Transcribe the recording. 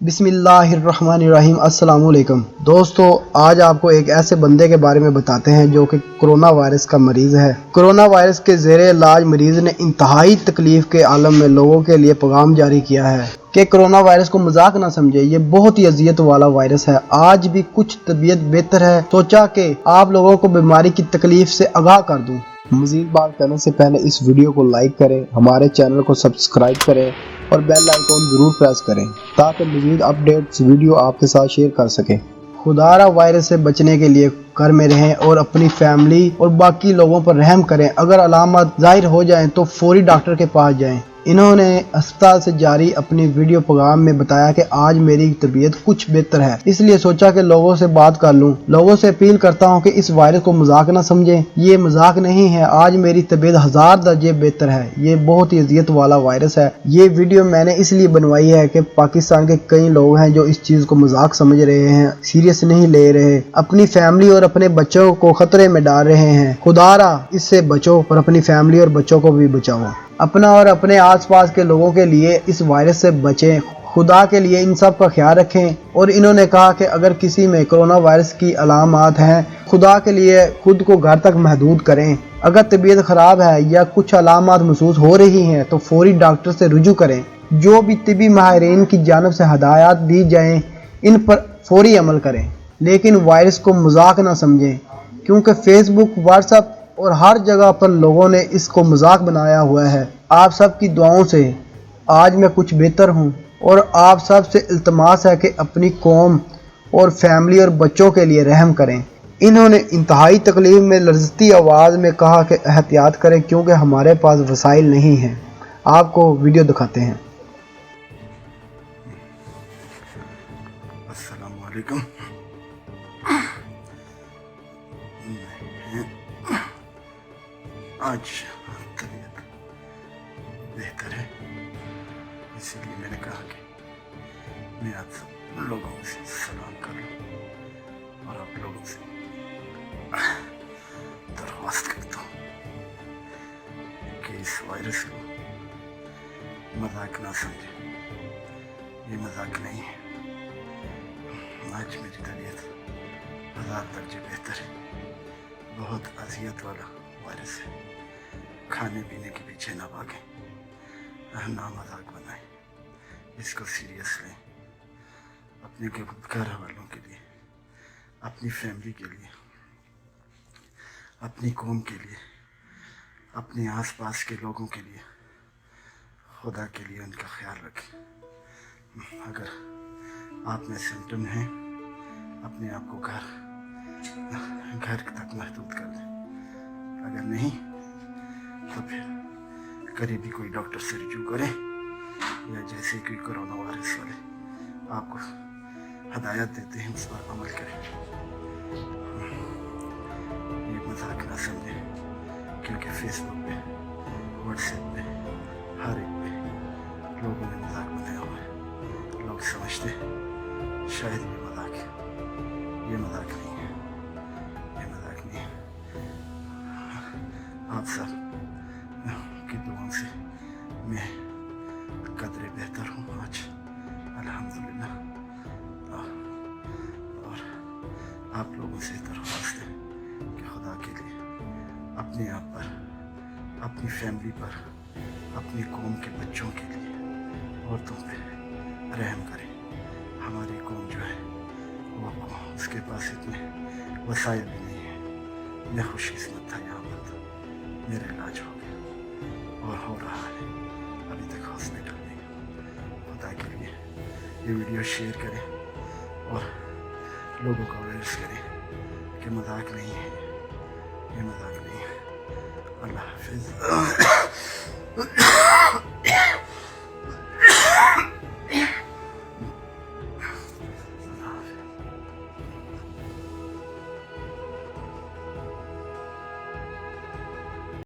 बिस्मिल्लाहिर्रहमानिर्रहीम। अस्सलाम वालेकुम दोस्तों, आज आपको एक ऐसे बंदे के बारे में बताते हैं जो कि कोरोना वायरस का मरीज़ है। कोरोना वायरस के ज़ेरे इलाज मरीज़ ने इंतहाई तकलीफ़ के आलम में लोगों के लिए पैगाम जारी किया है कि कोरोना वायरस को मजाक ना समझे, ये बहुत ही अजियत वाला वायरस है। आज भी कुछ तबीयत बेहतर है, सोचा कि आप लोगों को बीमारी की तकलीफ से आगाह कर दूं। मज़ीद बात करने से पहले इस वीडियो को लाइक करें, हमारे चैनल को सब्सक्राइब करें और बेल आइकॉन ज़रूर प्रेस करें ताकि मज़ीद अपडेट्स वीडियो आपके साथ शेयर कर सकें। खुदारा वायरस से बचने के लिए घर में रहें और अपनी फैमिली और बाकी लोगों पर रहम करें। अगर अलामत ज़ाहिर हो जाएं तो फौरी डॉक्टर के पास जाएं। इन्होंने अस्पताल से जारी अपनी वीडियो पैगाम में बताया कि आज मेरी तबीयत कुछ बेहतर है, इसलिए सोचा कि लोगों से बात कर लूं। लोगों से अपील करता हूं कि इस वायरस को मजाक ना समझें, ये मजाक नहीं है। आज मेरी तबीयत 1000 दर्जे बेहतर है। ये बहुत ही अजियत वाला वायरस है। ये वीडियो मैंने इसलिए बनवाई है कि पाकिस्तान के कई लोग हैं जो इस चीज़ को मजाक समझ रहे हैं, सीरियस नहीं ले रहे, अपनी फैमिली और अपने बच्चों को खतरे में डाल रहे हैं। खुदारा इससे बचो और अपनी फैमिली और बच्चों को भी बचाओ। अपना और अपने आसपास के लोगों के लिए इस वायरस से बचें। खुदा के लिए इन सब का ख्याल रखें। और इन्होंने कहा कि अगर किसी में कोरोना वायरस की अलामात हैं, खुदा के लिए खुद को घर तक महदूद करें। अगर तबीयत ख़राब है या कुछ अलामात महसूस हो रही हैं तो फौरी डॉक्टर से रुजू करें। जो भी तिबी माहिरीन की जानिब से हदायत दी जाएँ इन पर फौरी अमल करें, लेकिन वायरस को मजाक ना समझें, क्योंकि फेसबुक, व्हाट्सएप और हर जगह पर लोगों ने इसको मजाक बनाया हुआ है। आप सब की दुआओं से आज मैं कुछ बेहतर हूँ और आप सब से इल्तमास है कि अपनी कौम और फैमिली और बच्चों के लिए रहम करें। इन्होंने इंतहाई तकलीफ में लर्जती आवाज़ में कहा कि एहतियात करें क्योंकि हमारे पास वसाइल नहीं हैं। आपको वीडियो दिखाते हैं। अस्सलाम वालेकुम। आज तबीयत बेहतर है, इसीलिए मैंने कहा कि मैं आप सब लोगों से सलाम कर लूँ और आप लोगों से दरख्वास्त करता हूँ कि इस वायरस को मजाक ना समझे। ये मजाक नहीं है। आज मेरी तबीयत 1000 दर्जे बेहतर है। बहुत अजियत वाला वायरस है। खाने पीने के पीछे ना भागें, ना मजाक बनाएं, इसको सीरियस लें। अपने घर वालों के लिए, अपनी फैमिली के लिए, अपनी कौम के लिए, अपने आसपास के लोगों के लिए, खुदा के लिए उनका ख्याल रखें। अगर आप में सिम्टम हैं, अपने आप को घर तक महदूद कर लें। अगर नहीं तो फिर करीबी कोई डॉक्टर से रुजू करें, या जैसे कोई कोरोना वायरस वाले आपको हदायत देते हैं उस पर अमल करें। ये मजाक ना समझें, क्योंकि फेसबुक पे, व्हाट्सएप पे, हर एक पे लोगों ने मजाक बनाया हुआ है। लोग समझते हैं शायद ये मजाक है। ये मजाक नहीं है, ये मजाक नहीं है। आप सब की दुआओं से मैं कदरे बेहतर हूँ आज, अल्हम्दुलिल्लाह। और आप लोगों से दरख्वास्त है कि खुदा के लिए अपने आप पर, अपनी फैमिली पर, अपनी कौम के बच्चों के लिए, औरतों पे रहम करें। हमारी कौम जो है वो उसके पास इतने वसाइल भी नहीं है। मैं खुशकिस्मत था, यहाँ पर तो मेरा इलाज हो गया और हो रहा है। अभी तक हॉस्पिटल में। खुदा के लिए ये वीडियो शेयर करें और लोगों को अवेयर्स करें कि मजाक नहीं है, ये मजाक नहीं है। अल्लाह हाफिज़।